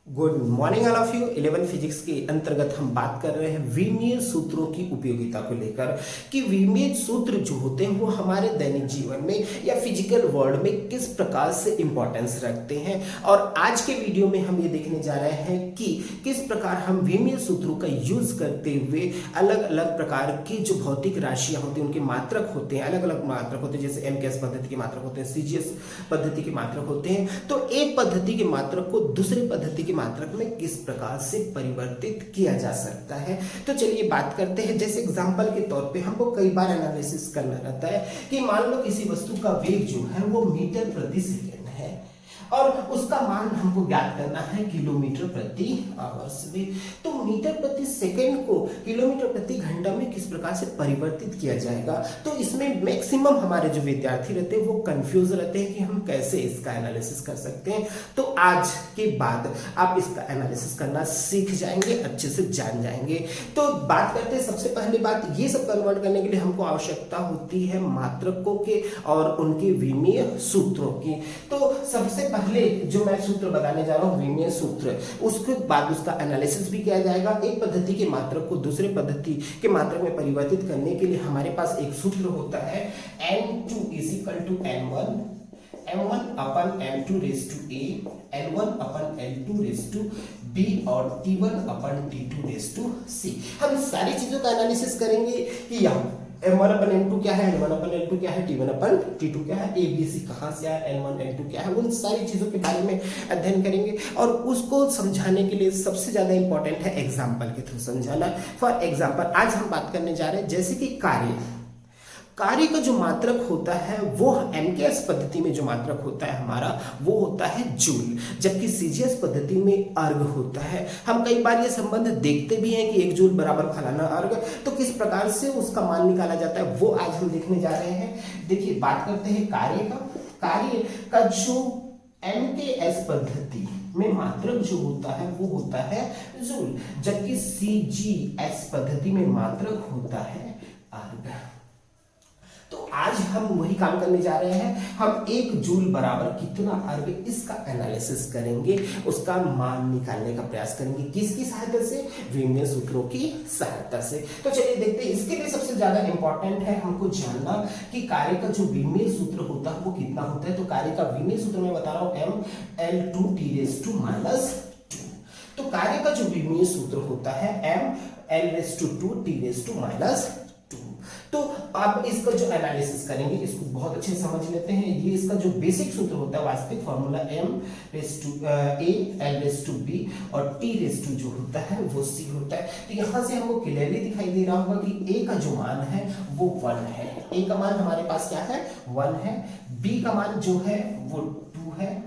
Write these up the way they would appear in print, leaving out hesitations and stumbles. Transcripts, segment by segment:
Good morning all of you. 11 physics के अंतर्गत हम बात कर रहे हैं विमीय सूत्रों की उपयोगिता को लेकर कि विमीय सूत्र जो होते हैं वो हमारे दैनिक जीवन में या फिजिकल वर्ल्ड में किस प्रकार से इंपॉर्टेंस रखते हैं। और आज के वीडियो में हम ये देखने जा रहे हैं कि किस प्रकार हम विमीय सूत्रों का यूज करते हुए अलग अलग प्रकार की जो भौतिक राशियां होती हैं उनके मात्रक होते हैं, अलग अलग मात्रक होते हैं, जैसे एमकेएस पद्धति के मात्रक होते हैं, सीजीएस पद्धति के मात्रक होते हैं। तो एक पद्धति के मात्रक को दूसरी पद्धति के मात्रक में किस प्रकार से परिवर्तित किया जा सकता है। तो चलिए बात करते हैं। जैसे एग्जांपल के तौर पे हमको कई बार एनालिसिस करना रहता है कि मान लो किसी वस्तु का वेग जो है वो मीटर प्रति सेकंड है और उसका मान हमको ज्ञात करना है किलोमीटर प्रति आवर्स में। तो मीटर प्रति सेकंड को किलोमीटर प्रति घंटा में किस प्रकार से परिवर्तित किया जाएगा, तो इसमें मैक्सिमम हमारे जो विद्यार्थी रहते हैं वो कंफ्यूज रहते हैं कि हम कैसे इसका एनालिसिस कर सकते हैं। तो आज के बाद आप इसका एनालिसिस करना सीख जाएंगे, अच्छे से जान जाएंगे। तो बात करते हैं, सबसे पहली बात, ये सब कन्वर्ट करने के लिए हमको आवश्यकता होती है मात्रकों के और उनके विमीय सूत्रों की। तो सबसे पहले जो मैं सूत्र बताने जा रहा हूं विमीय सूत्र, उसके बाद उसका एनालिसिस भी किया जाएगा। एक पद्धति के मात्रक को दूसरे पद्धति के मात्रक में परिवर्तित करने के लिए हमारे पास एक सूत्र होता है n2 = n1 m1 upon m2 raise to a, n1 upon n2 raise to b और t1 upon t2 raise to c। हम सारी चीजों का एनालिसिस करेंगे कि यहाँ m1 अपन m2 क्या है, n1 अपन n2 क्या है, t1 अपन t2 क्या है, a b c कहाँ से आया, n1 n2 क्या है, उन सारी चीजों के बारे में अध्ययन करेंगे। और उसको समझाने के लिए सबसे ज्यादा इंपॉर्टेंट है एग्जाम्पल के थ्रू समझाना। फॉर एग्जाम्पल आज हम बात करने जा रहे हैं जैसे कि कार्य का जो मात्रक होता है वो एमकेएस पद्धति में जो मात्रक होता है हमारा वो होता है जूल, जबकि सीजीएस पद्धति में अर्ग होता है। हम कई बार ये संबंध देखते भी हैं कि 1 जूल बराबर फलाना अर्ग, तो किस प्रकार से उसका मान निकाला जाता है वो आज हम देखने जा रहे हैं। देखिए बात करते हैं कार्य का जो एमकेएस पद्धति में मात्रक जो होता है वो होता है जूल, जबकि सीजीएस पद्धति में मात्रक होता है अर्ग। तो आज हम वही काम करने जा रहे हैं। हम 1 जूल बराबर कितना अर्ग इसका एनालिसिस करेंगे, उसका मान निकालने का प्रयास करेंगे। किसकी सहायता से? विमीय सूत्रों की सहायता से। तो चलिए देखते हैं। इसके लिए सबसे ज्यादा इंपॉर्टेंट है हमको जानना कि कार्य का जो विमीय सूत्र होता है वो कितना होता है। तो कार्य का विमीय सूत्र मैं बता रहा हूं ml2t⁻²। तो कार्य का जो विमीय सूत्र होता है ml2t⁻²। तो अब इसका जो एनालिसिस करेंगे इसको बहुत अच्छे से समझ लेते हैं। ये इसका जो बेसिक सूत्र होता है, वास्तविक फॉर्मूला m⁴ और t⁴ जो होता है वो c होता है। तो यहां से हमको क्लियरली दिखाई दे रहा होगा कि a का जो मान है वो 1 है। a का मान हमारे पास क्या है? 1 है। b का मान जो है वो 2 है,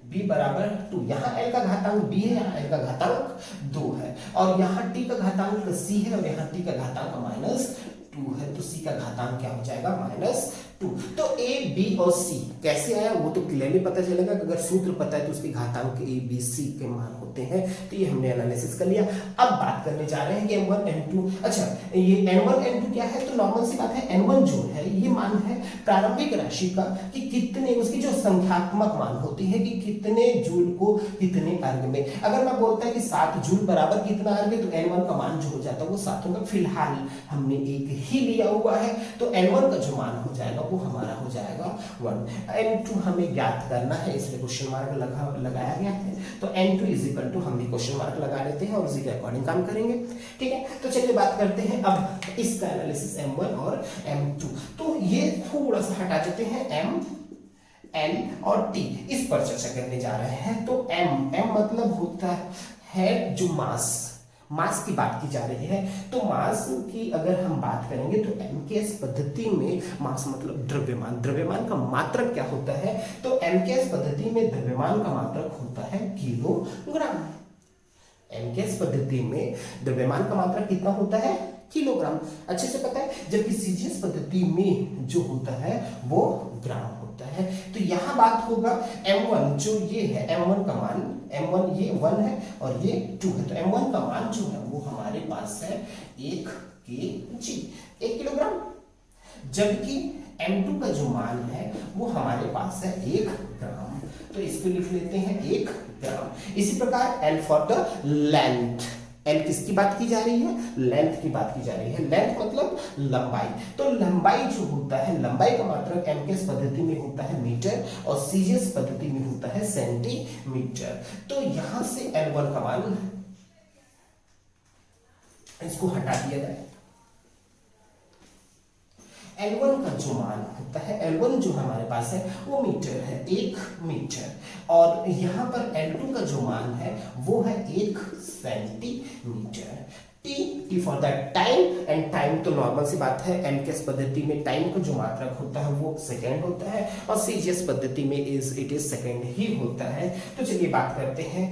b बराबर 2। यहाँ l का घातांक b है, यहाँ l का घातांक 2 है, और यहाँ t का घातांक c है और यहाँ t का घातांक -2 है। तो c का घातांक क्या हो जाएगा? -2। तो a b और c कैसे आया वो तो क्लियरली पता चलेगा कि अगर सूत्र पता है तो उसके घातांक a b c के मान होते हैं। तो ये हमने एनालिसिस कर लिया। अब बात करने जा रहे हैं कि m1 m2, अच्छा ये m1 m2 क्या है? तो नॉर्मल सी बात है, n1 जो है ये मान है प्रारंभिक राशि का कि कितने, उसकी जो संख्यात्मक मान होती है कि कितने जूल को कितने अर्ग में। अगर मैं बोलता है कि 7 जूल बराबर कितना अर्ग है तो n1 का मान जो हो जाता है वो 7 होगा। फिलहाल हमने एक ही लिया हुआ है तो n1 का जो मान हो जाएगा वो हमारा हो जाएगा 1। n2 हमें ज्ञात करना है, इसलिए क्वेश्चन मार्क लगाया गया है। तो n2 = हम भी क्वेश्चन मार्क लगा लेते हैं और उसी के अकॉर्डिंग काम करेंगे। ठीक है, तो चलिए बात करते हैं अब इसका एनालिसिस m1 और m2। तो ये थोड़ा सा हटा देते हैं, m n और t इस पर चर्चा करने जा रहे हैं। तो m मतलब होता है जो मास की बात की जा रही है। तो मास की अगर हम बात करेंगे तो एमकेएस पद्धति में मास मतलब द्रव्यमान का मात्रक क्या होता है? तो एमकेएस पद्धति में द्रव्यमान का मात्रक होता है किलोग्राम। एमकेएस पद्धति में द्रव्यमान का मात्रक कितना होता है? किलोग्राम। अच्छे से पता है। जबकि सीजीएस पद्धति में जो होता है वो ग्राम होता है। तो यहाँ बात होगा m1 जो ये है, m1 का मान, m1 ये 1 है और ये 2 है। तो m1 का मान जो है वो हमारे पास है 1 kg, 1 किलोग्राम। जबकि m2 का जो मान है वो हमारे पास है 1 ग्राम, तो इसको लिख लेते हैं 1 ग्राम। इसी प्रकार L for the length, L किसकी बात की जा रही है, लेंथ की बात की जा रही है। लेंथ मतलब लंबाई, तो लंबाई जो होता है, लंबाई का मात्रक एमकेएस पद्धति में होता है मीटर और सीजीएस पद्धति में होता है सेंटीमीटर। तो यहां से L1 का मान, इसको हटा दिया जाए, L1 का जो मान होता है, L1 जो हमारे पास है वो मीटर है, 1 मीटर, और यहाँ पर L2 का जो मान है वो है 1 centimetre. T for that time, and time तो नॉर्मल सी बात है, एमकेएस पद्धति में टाइम का जो मात्रक होता है वो सेकंड होता है और सीजीएस पद्धति में इट इज सेकंड ही होता है। तो चलिए बात करते हैं,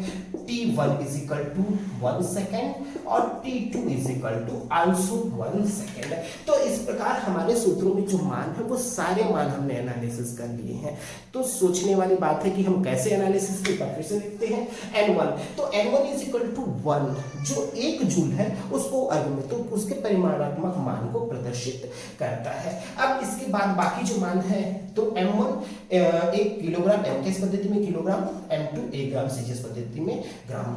T1 is equal to 1 second और T2 is equal to also 1 second. तो इस प्रकार हमारे सूत्रों में जो मान है वो सारे मान हमने एनालिसिस कर लिए हैं। तो सोचने वाली बात है कि हम कैसे एनालिसिस के फिर से देखते हैं। N1, तो N1 इज इक्वल टू 1, जो 1 जूल है उसको अर्ग में, तो उसके परिमाणात्मक मान को प्रदर्शित करता है। अब इसके बाद बाकी जो मान है, तो M1 1 किलोग्राम एमकेएस पद्धति में किलोग्राम, M2 1 ग्राम सीजीएस पद्धति में ग्राम,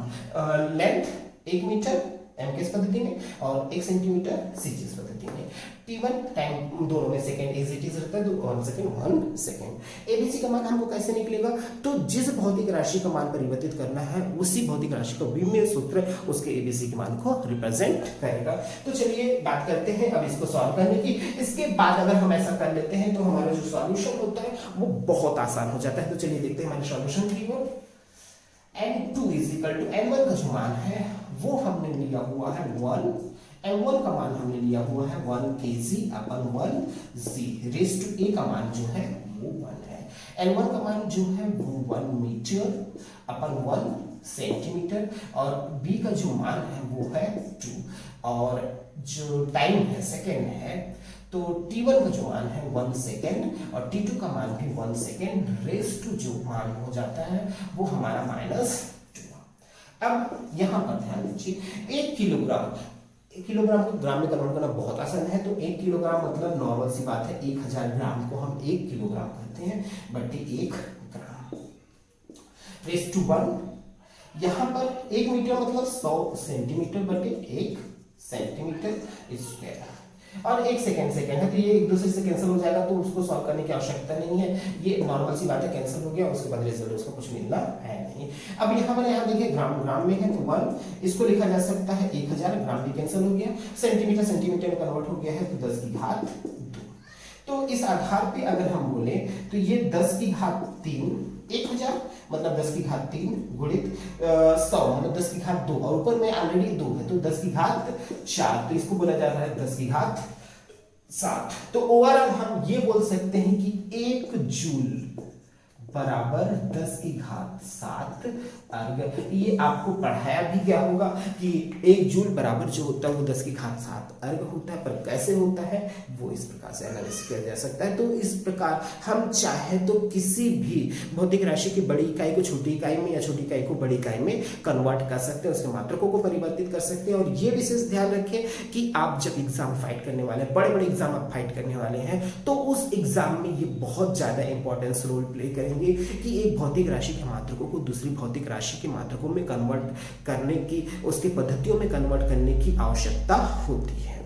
लेंथ 1 मीटर एमकेएस पद्धति में और 1 सेंटीमीटर सीजीएस पद्धति में। T1 टाइम दोनों में सेकंड एज इट इज रहता है, 1 सेकंड 1 सेकंड। एबीसी का मान हमको कैसे निकलेगा, तो जिस भौतिक राशि का मान परिवर्तित करना है उसी भौतिक राशि का विमीय सूत्र उसके एबीसी के मान को रिप्रेजेंट करेगा। तो चलिए बात करते हैं अब इसको सॉल्व करने की। इसके बाद अगर हम ऐसा कर लेते हैं तो हमारा जो सॉल्यूशन होता है वो बहुत आसान हो जाता है। तो चलिए देखते हैं हमारे सॉल्यूशन की ओर। N2 is equal to N1 का जो मान है वो हमने लिया हुआ है 1, M1 का मान हमने लिया हुआ है 1 kg upon 1 g, raise to A का मान जो है वो 1 है। N1 का मान जो है वो 1 मीटर अपन 1 सेंटीमीटर और B का जो मान है वो है 2, और जो टाइम है सेकेंड है, तो T1 का जो मान है 1 सेकेंड और T2 का मान भी 1 सेकेंड, रेज टू जो मान हो जाता है वो हमारा -2। अब यहाँ पर ध्यान दीजिए, 1 किलोग्राम को ग्राम में कन्वर्ट करना बहुत आसान है। तो 1 किलोग्राम मतलब नॉर्मल सी बात है, 1000 ग्राम को हम 1 किलोग्राम कहते हैं, बटे 1 ग्राम, रेज टू 1। यहाँ पर 1 मीटर मतलब 100 सेंटीमीटर बटे 1 सेंटीमीटर स्क्वायर, और 1 सेकेंड है, तो ये एक दूसरे से कैंसिल हो जाएगा, तो उसको सॉल्व करने की आवश्यकता नहीं है, ये नॉर्मल सी बात है, कैंसिल हो गया, उसके बाद रिजल्ट उसको कुछ मिलना है नहीं। अब यहाँ देखिए ग्राम में है तो 1, इसको लिखा जा सकता है 1000, ग्राम भी कैंसिल हो गया, सेंटीमीटर में कन्वर्ट हो गया है तो 10 की घात 2। तो इस आधार पे अगर हम बोले तो ये 10 की घात 3, 1000 मतलब 10 की घात 3 गुणित 100 मतलब 10 की घात 2, और ऊपर में ऑलरेडी 2 है तो 10 की घात 4, तो इसको बोला जाता है 10 की घात 7। तो ओवरऑल हम ये बोल सकते हैं कि 1 जूल बराबर 10 की घात 7 अर्ग। ये आपको पढ़ाया भी गया होगा कि 1 जूल बराबर जो होता है वो 10 की घात 7 अर्ग होता है, पर कैसे होता है वो इस प्रकार से एनालिसिस किया जा सकता है। तो इस प्रकार हम चाहे तो किसी भी भौतिक राशि की बड़ी इकाई को छोटी इकाई में या छोटी इकाई को बड़ी इकाई में कन्वर्ट कर सकते हैं, उसके मात्रकों को परिवर्तित कर सकते हैं। और ये विशेष ध्यान रखें कि आप जब एग्जाम फाइट करने वाले हैं, बड़े एग्जाम आप फाइट करने वाले हैं, तो उस एग्जाम में ये बहुत ज्यादा इंपॉर्टेंस रोल प्ले करेंगे कि एक भौतिक राशि के मात्रकों को दूसरी भौतिक राशि के मात्रकों में कन्वर्ट करने की, उसकी पद्धतियों में कन्वर्ट करने की आवश्यकता होती है।